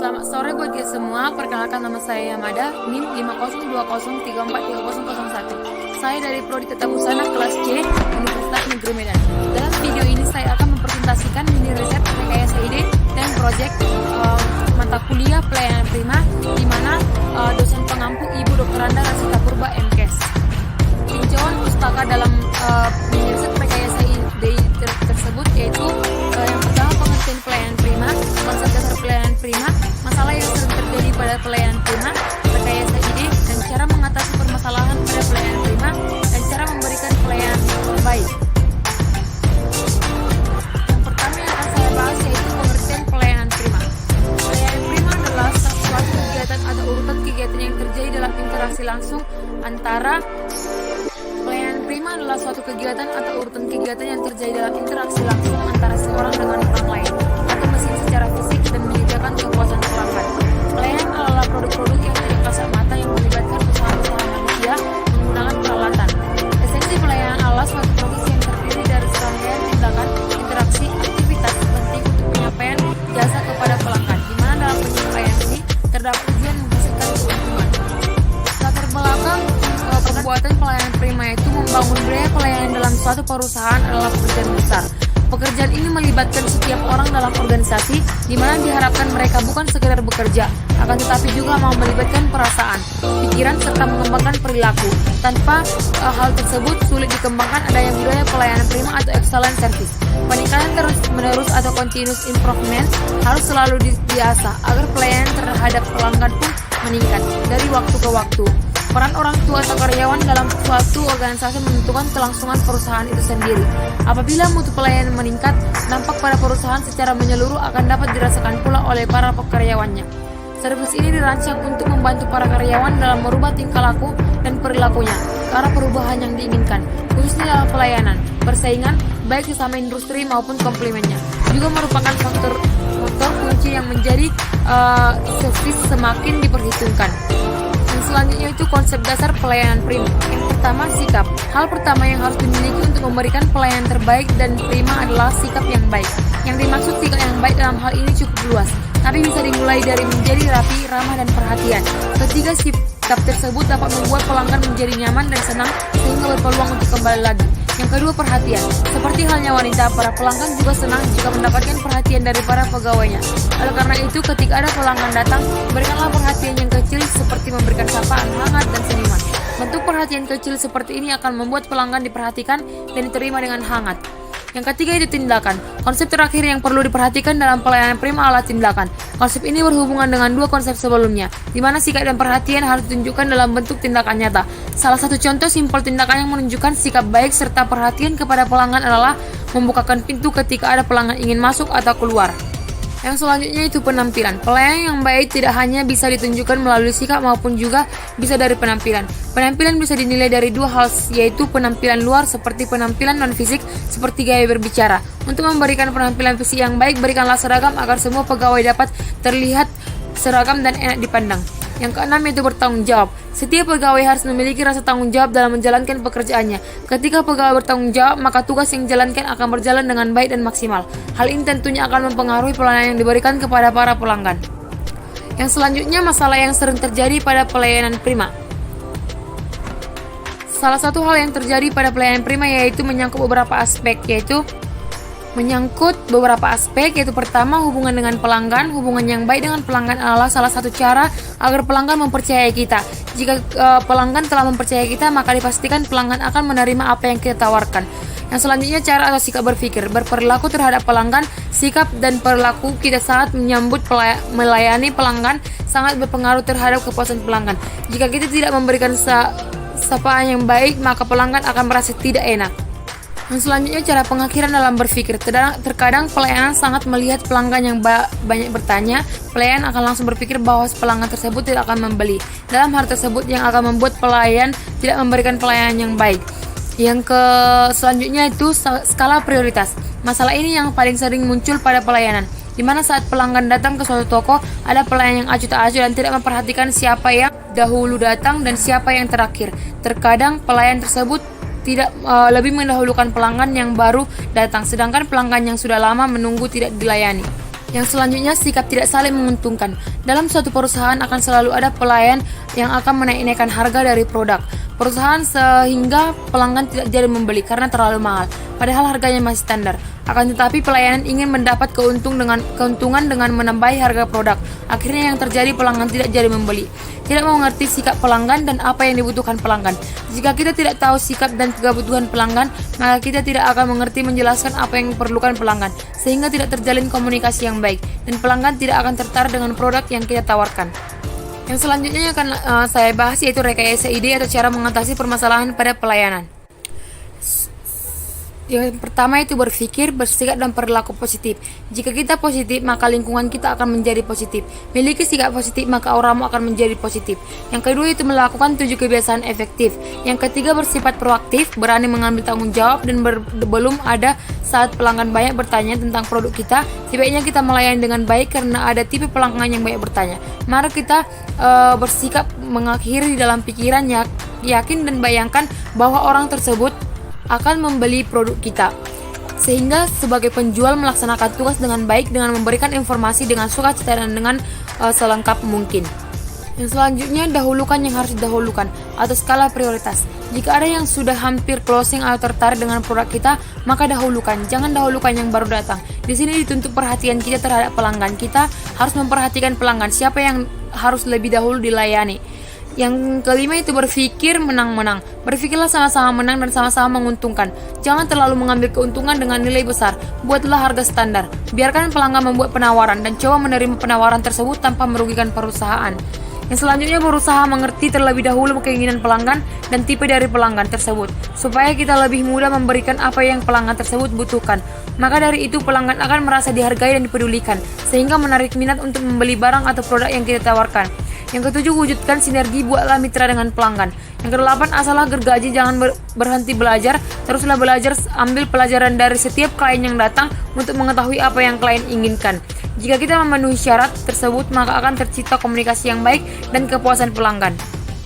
Selamat sore buat kita semua. Perkenalkan nama saya Yamada, NIM 5020340101. Saya dari Prodi Tata Busana kelas C, Universitas Negeri Medan. Dalam video ini saya akan mempresentasikan mini riset rekayasa ide dan proyek mata kuliah pelayanan prima, di mana dosen pengampu Ibu Dr. Randa Rasita Purba MKes. Tinjauan pustaka dalam mini riset rekayasa ide tersebut yaitu yang pertama, pengertian pelayanan prima, konsep dasar pelayanan prima, masalah yang sering terjadi pada pelayanan prima, rekayasa ide, dan cara mengatasi permasalahan pada pelayanan prima, dan cara memberikan pelayanan terbaik. Yang pertama yang akan saya bahas yaitu pengertian pelayanan prima. Pelayanan prima adalah suatu kegiatan atau urutan kegiatan yang terjadi dalam interaksi langsung antara Pelayanan prima adalah suatu kegiatan atau urutan kegiatan yang terjadi dalam interaksi langsung antara seorang dengan orang lain atau mesin secara fisik dan menyediakan kepuasan pelanggan. Pelayanan adalah produk-produk yang tidak kasat mata yang melibatkan usaha-usaha manusia menggunakan peralatan. Esensi pelayanan adalah suatu proses yang terdiri dari serangkaian tindakan, interaksi, aktivitas penting untuk penyampaian jasa kepada pelanggan, di mana dalam penyampaian ini terdapat tujuan menghasilkan keuntungan. Latar belakang perbuatan pelayanan prima itu membangun budaya pelayanan dalam suatu perusahaan adalah pekerjaan besar. Pekerjaan ini melibatkan setiap orang dalam organisasi, di mana diharapkan mereka bukan sekedar bekerja, akan tetapi juga mau melibatkan perasaan, pikiran, serta mengembangkan perilaku. Tanpa hal tersebut sulit dikembangkan adanya budaya pelayanan prima atau excellent service. Peningkatan terus-menerus atau continuous improvement harus selalu diasah agar pelayanan terhadap pelanggan pun meningkat dari waktu ke waktu. Peran orang tua atau karyawan dalam suatu organisasi menentukan kelangsungan perusahaan itu sendiri. Apabila mutu pelayanan meningkat, dampak pada perusahaan secara menyeluruh akan dapat dirasakan pula oleh para karyawannya. Servis ini dirancang untuk membantu para karyawan dalam merubah tingkah laku dan perilakunya ke arah perubahan yang diinginkan, khususnya dalam pelayanan, persaingan, baik sesama industri maupun komplemennya. Juga merupakan faktor kunci yang menjadi servis semakin diperhitungkan. Selanjutnya itu konsep dasar pelayanan prima. Yang pertama, sikap. Hal pertama yang harus dimiliki untuk memberikan pelayanan terbaik dan prima adalah sikap yang baik. Yang dimaksud sikap yang baik dalam hal ini cukup luas, tapi bisa dimulai dari menjadi rapi, ramah, dan perhatian. Ketiga, sikap tersebut dapat membuat pelanggan menjadi nyaman dan senang sehingga berpeluang untuk kembali lagi. Yang kedua, perhatian. Seperti halnya wanita, para pelanggan juga senang jika mendapatkan perhatian dari para pegawainya. Oleh karena itu, ketika ada pelanggan datang, berikanlah perhatian yang kecil seperti memberikan sapaan hangat dan senyuman. Bentuk perhatian kecil seperti ini akan membuat pelanggan diperhatikan dan diterima dengan hangat. Yang ketiga itu tindakan. Konsep terakhir yang perlu diperhatikan dalam pelayanan prima adalah tindakan. Konsep ini berhubungan dengan dua konsep sebelumnya, di mana sikap dan perhatian harus ditunjukkan dalam bentuk tindakan nyata. Salah satu contoh simpel tindakan yang menunjukkan sikap baik serta perhatian kepada pelanggan adalah membukakan pintu ketika ada pelanggan ingin masuk atau keluar. Yang selanjutnya itu penampilan. Pelayanan yang baik tidak hanya bisa ditunjukkan melalui sikap maupun juga bisa dari penampilan. Penampilan bisa dinilai dari dua hal, yaitu penampilan luar seperti penampilan non-fisik seperti gaya berbicara. Untuk memberikan penampilan fisik yang baik, berikanlah seragam agar semua pegawai dapat terlihat seragam dan enak dipandang. Yang keenam yaitu bertanggung jawab. Setiap pegawai harus memiliki rasa tanggung jawab dalam menjalankan pekerjaannya. Ketika pegawai bertanggung jawab, maka tugas yang dijalankan akan berjalan dengan baik dan maksimal. Hal ini tentunya akan mempengaruhi pelayanan yang diberikan kepada para pelanggan. Yang selanjutnya, masalah yang sering terjadi pada pelayanan prima. Salah satu hal yang terjadi pada pelayanan prima yaitu menyangkut beberapa aspek, yaitu pertama, hubungan dengan pelanggan. Hubungan yang baik dengan pelanggan adalah salah satu cara agar pelanggan mempercayai kita. Jika pelanggan telah mempercayai kita, maka dipastikan pelanggan akan menerima apa yang kita tawarkan. Yang selanjutnya, cara atau sikap berpikir. Berperilaku terhadap pelanggan. Sikap dan perilaku kita saat melayani pelanggan sangat berpengaruh terhadap kepuasan pelanggan. Jika kita tidak memberikan sapaan yang baik, maka pelanggan akan merasa tidak enak. Yang selanjutnya, cara pengakhiran dalam berpikir. Terkadang pelayanan sangat melihat pelanggan yang banyak bertanya, pelayan akan langsung berpikir bahwa pelanggan tersebut tidak akan membeli. Dalam hal tersebut yang akan membuat pelayan tidak memberikan pelayanan yang baik. Yang selanjutnya itu skala prioritas. Masalah ini yang paling sering muncul pada pelayanan, di mana saat pelanggan datang ke suatu toko, ada pelayan yang acuh tak acuh dan tidak memperhatikan siapa yang dahulu datang dan siapa yang terakhir. Terkadang pelayan tersebut tidak lebih mendahulukan pelanggan yang baru datang, sedangkan pelanggan yang sudah lama menunggu tidak dilayani. Yang selanjutnya, sikap tidak saling menguntungkan. Dalam suatu perusahaan akan selalu ada pelayan yang akan menaikkan harga dari produk perusahaan sehingga pelanggan tidak jadi membeli karena terlalu mahal, padahal harganya masih standar. Akan tetapi pelayanan ingin mendapat keuntungan dengan menambahi harga produk. Akhirnya yang terjadi, pelanggan tidak jadi membeli. Tidak mengerti sikap pelanggan dan apa yang dibutuhkan pelanggan. Jika kita tidak tahu sikap dan kebutuhan pelanggan, maka kita tidak akan mengerti menjelaskan apa yang diperlukan pelanggan, sehingga tidak terjalin komunikasi yang baik, dan pelanggan tidak akan tertarik dengan produk yang kita tawarkan. Yang selanjutnya akan saya bahas yaitu rekayasa ide atau cara mengatasi permasalahan pada pelayanan. Yang pertama itu berpikir, bersikap, dan berlaku positif. Jika kita positif, maka lingkungan kita akan menjadi positif. Miliki sikap positif, maka auramu akan menjadi positif. Yang kedua itu melakukan 7 kebiasaan efektif. Yang ketiga bersifat proaktif, berani mengambil tanggung jawab, dan belum ada saat pelanggan banyak bertanya tentang produk kita, sebaiknya kita melayani dengan baik karena ada tipe pelanggan yang banyak bertanya. Mari kita bersikap mengakhiri di dalam pikiran, yakin dan bayangkan bahwa orang tersebut akan membeli produk kita, sehingga sebagai penjual melaksanakan tugas dengan baik dengan memberikan informasi dengan sukacita dan dengan selengkap mungkin. Yang selanjutnya, dahulukan yang harus didahulukan atau skala prioritas. Jika ada yang sudah hampir closing atau tertarik dengan produk kita, maka dahulukan, jangan dahulukan yang baru datang. Di sini dituntut perhatian kita terhadap pelanggan. Kita harus memperhatikan pelanggan, siapa yang harus lebih dahulu dilayani. Yang kelima itu berpikir menang-menang. Berpikirlah sama-sama menang dan sama-sama menguntungkan. Jangan terlalu mengambil keuntungan dengan nilai besar. Buatlah harga standar. Biarkan pelanggan membuat penawaran dan coba menerima penawaran tersebut tanpa merugikan perusahaan. Yang selanjutnya, berusaha mengerti terlebih dahulu keinginan pelanggan dan tipe dari pelanggan tersebut, supaya kita lebih mudah memberikan apa yang pelanggan tersebut butuhkan. Maka dari itu pelanggan akan merasa dihargai dan dipedulikan, sehingga menarik minat untuk membeli barang atau produk yang kita tawarkan. Yang ketujuh, wujudkan sinergi, buatlah mitra dengan pelanggan. Yang kedelapan, asal gergaji, jangan berhenti belajar, teruslah belajar, ambil pelajaran dari setiap klien yang datang untuk mengetahui apa yang klien inginkan. Jika kita memenuhi syarat tersebut, maka akan tercipta komunikasi yang baik dan kepuasan pelanggan.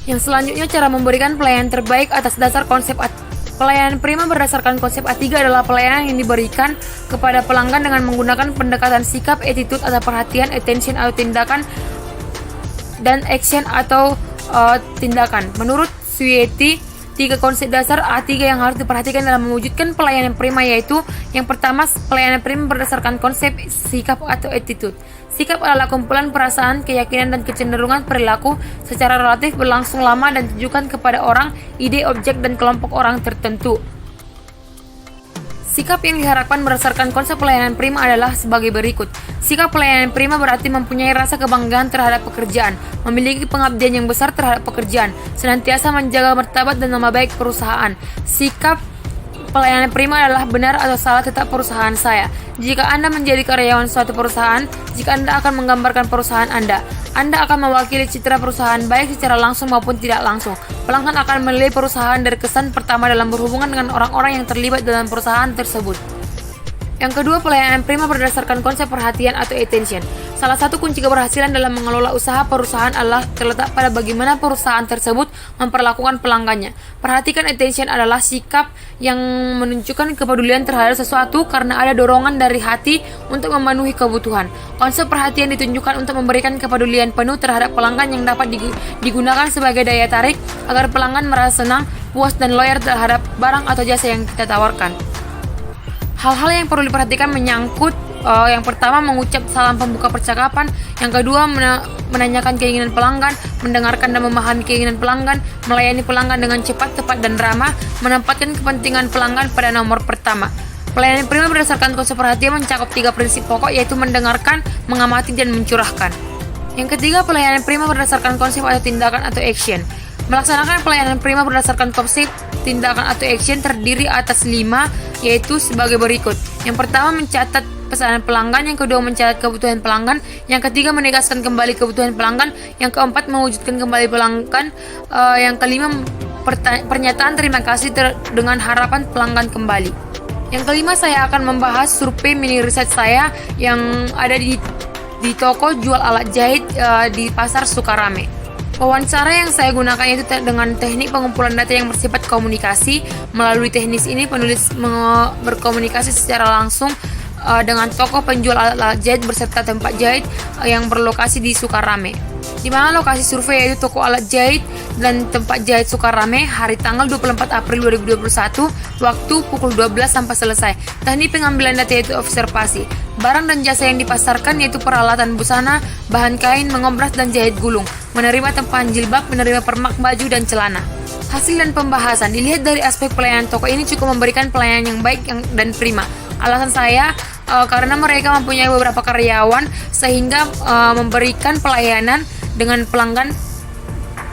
Yang selanjutnya, cara memberikan pelayanan terbaik atas dasar konsep pelayanan prima berdasarkan konsep A3 adalah pelayanan yang diberikan kepada pelanggan dengan menggunakan pendekatan sikap, attitude atau perhatian, attention atau tindakan, dan action atau tindakan. Menurut Sweety, 3 konsep dasar A3 yang harus diperhatikan dalam mewujudkan pelayanan prima yaitu: yang pertama, pelayanan prima berdasarkan konsep sikap atau attitude. Sikap adalah kumpulan perasaan, keyakinan, dan kecenderungan perilaku secara relatif berlangsung lama dan ditujukan kepada orang, ide, objek, dan kelompok orang tertentu. Sikap yang diharapkan berdasarkan konsep pelayanan prima adalah sebagai berikut. Sikap pelayanan prima berarti mempunyai rasa kebanggaan terhadap pekerjaan, memiliki pengabdian yang besar terhadap pekerjaan, senantiasa menjaga martabat dan nama baik perusahaan. Sikap pelayanan prima adalah benar atau salah tetap perusahaan saya. Jika Anda menjadi karyawan suatu perusahaan, jika Anda akan menggambarkan perusahaan Anda akan mewakili citra perusahaan baik secara langsung maupun tidak langsung. Pelanggan akan menilai perusahaan dari kesan pertama dalam berhubungan dengan orang-orang yang terlibat dalam perusahaan tersebut. Yang kedua, pelayanan prima berdasarkan konsep perhatian atau attention. Salah satu kunci keberhasilan dalam mengelola usaha perusahaan adalah terletak pada bagaimana perusahaan tersebut memperlakukan pelanggannya. Perhatikan attention adalah sikap yang menunjukkan kepedulian terhadap sesuatu karena ada dorongan dari hati untuk memenuhi kebutuhan. Konsep perhatian ditunjukkan untuk memberikan kepedulian penuh terhadap pelanggan yang dapat digunakan sebagai daya tarik agar pelanggan merasa senang, puas, dan loyal terhadap barang atau jasa yang kita tawarkan. Hal-hal yang perlu diperhatikan menyangkut yang pertama, mengucap salam pembuka percakapan. Yang kedua, menanyakan keinginan pelanggan, mendengarkan dan memahami keinginan pelanggan, melayani pelanggan dengan cepat, tepat, dan ramah, menempatkan kepentingan pelanggan pada nomor pertama. Pelayanan prima berdasarkan konsep perhatian mencakup 3 prinsip pokok, yaitu mendengarkan, mengamati, dan mencurahkan. Yang ketiga, pelayanan prima berdasarkan konsep atau tindakan atau action. Melaksanakan pelayanan prima berdasarkan konsep tindakan atau action terdiri atas 5, yaitu sebagai berikut. Yang pertama, mencatat pesanan pelanggan. Yang kedua, mencatat kebutuhan pelanggan. Yang ketiga, menegaskan kembali kebutuhan pelanggan. Yang keempat, mewujudkan kembali pelanggan. Yang kelima, pernyataan terima kasih dengan harapan pelanggan kembali. Yang kelima, saya akan membahas survei mini riset saya yang ada di toko jual alat jahit di Pasar Sukarame. Wawancara yang saya gunakan itu dengan teknik pengumpulan data yang bersifat komunikasi. Melalui teknis ini, penulis berkomunikasi secara langsung dengan toko penjual alat jahit berserta tempat jahit yang berlokasi di Sukarame. Di mana lokasi survei yaitu toko alat jahit dan tempat jahit Sukarame hari tanggal 24 April 2021 waktu pukul 12 sampai selesai. Teknik pengambilan data yaitu observasi. Barang dan jasa yang dipasarkan yaitu peralatan busana, bahan kain, mengobras dan jahit gulung, menerima tempahan jilbab, menerima permak baju dan celana. Hasil dan pembahasan dilihat dari aspek pelayanan toko ini cukup memberikan pelayanan yang baik dan prima. Alasan saya karena mereka mempunyai beberapa karyawan sehingga memberikan pelayanan dengan pelanggan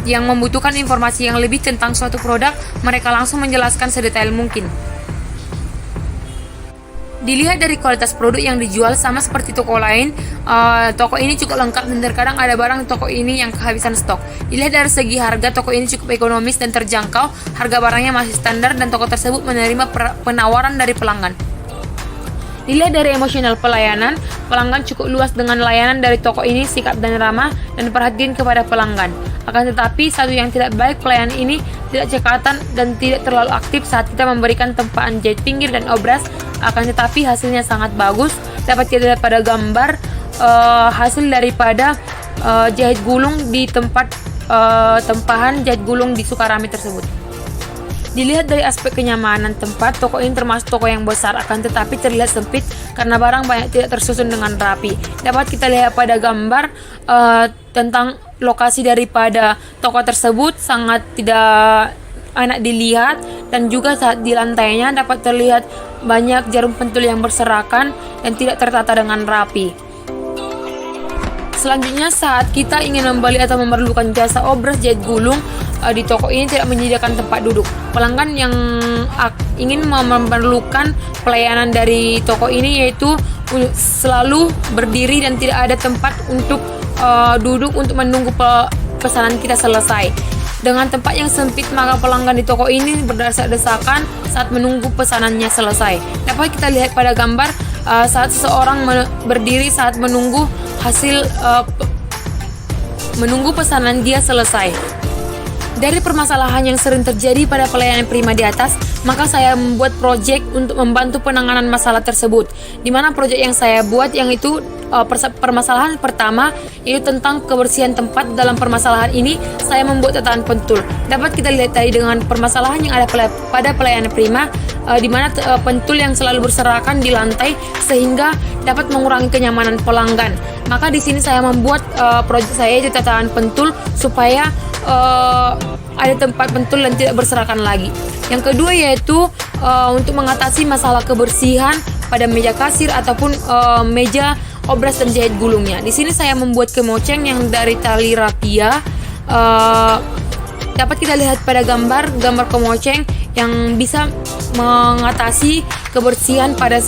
yang membutuhkan informasi yang lebih tentang suatu produk, mereka langsung menjelaskan sedetail mungkin. Dilihat dari kualitas produk yang dijual sama seperti toko lain, toko ini cukup lengkap dan terkadang ada barang di toko ini yang kehabisan stok. Dilihat dari segi harga, toko ini cukup ekonomis dan terjangkau, harga barangnya masih standar dan toko tersebut menerima penawaran dari pelanggan. Dilihat dari emosional pelayanan, pelanggan cukup luas dengan layanan dari toko ini, sikap dan ramah dan perhatian kepada pelanggan. Akan tetapi, satu yang tidak baik, pelayanan ini tidak cekatan dan tidak terlalu aktif saat kita memberikan tempahan jahit pinggir dan obras. Akan tetapi, hasilnya sangat bagus. Dapat kita lihat pada gambar hasil daripada jahit gulung di tempat tempahan jahit gulung di Sukarame tersebut. Dilihat dari aspek kenyamanan tempat, toko ini termasuk toko yang besar, akan tetapi terlihat sempit karena barang banyak tidak tersusun dengan rapi. Dapat kita lihat pada gambar tentang lokasi daripada toko tersebut sangat tidak enak dilihat, dan juga saat di lantainya dapat terlihat banyak jarum pentul yang berserakan dan tidak tertata dengan rapi. Selanjutnya, saat kita ingin membeli atau memerlukan jasa obras jahit gulung, di toko ini tidak menyediakan tempat duduk. Pelanggan yang ingin memerlukan pelayanan dari toko ini yaitu selalu berdiri dan tidak ada tempat untuk duduk untuk menunggu pesanan kita selesai. Dengan tempat yang sempit, maka pelanggan di toko ini berdesak-desakan saat menunggu pesanannya selesai. Dapat kita lihat pada gambar saat seseorang berdiri saat menunggu menunggu pesanan dia selesai. Dari permasalahan yang sering terjadi pada pelayanan prima di atas, maka saya membuat proyek untuk membantu penanganan masalah tersebut. Di mana proyek yang saya buat yang itu permasalahan pertama yaitu tentang kebersihan tempat. Dalam permasalahan ini saya membuat tatahan pentul. Dapat kita lihat tadi dengan permasalahan yang ada pada pelayanan prima, di mana pentul yang selalu berserakan di lantai sehingga dapat mengurangi kenyamanan pelanggan. Maka di sini saya membuat proyek saya itu tatahan pentul supaya ada tempat pentul dan tidak berserakan lagi. Yang kedua yaitu untuk mengatasi masalah kebersihan pada meja kasir ataupun meja obras dan jahit gulungnya. Di sini saya membuat kemoceng yang dari tali rapia. Dapat kita lihat pada gambar kemoceng yang bisa mengatasi kebersihan pada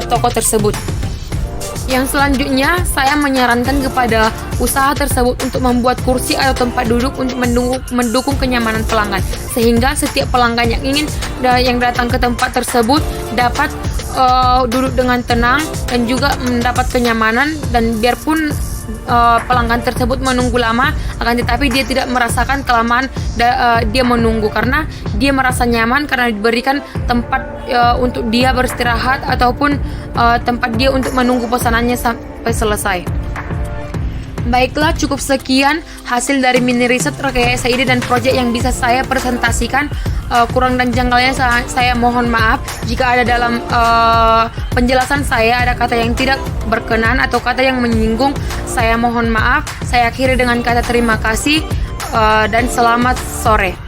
toko tersebut. Yang selanjutnya, saya menyarankan kepada usaha tersebut untuk membuat kursi atau tempat duduk untuk mendukung kenyamanan pelanggan, sehingga setiap pelanggan yang datang ke tempat tersebut dapat duduk dengan tenang dan juga mendapat kenyamanan, dan biarpun pelanggan tersebut menunggu lama, akan tetapi dia tidak merasakan kelamaan dia menunggu karena dia merasa nyaman karena diberikan tempat untuk dia beristirahat ataupun tempat dia untuk menunggu pesanannya sampai selesai. Baiklah, cukup sekian hasil dari mini riset rekayasa ide dan proyek yang bisa saya presentasikan. Kurang dan janggalnya saya mohon maaf jika ada dalam penjelasan saya ada kata yang tidak berkenan atau kata yang menyinggung. Saya mohon maaf. Saya akhiri dengan kata terima kasih dan selamat sore.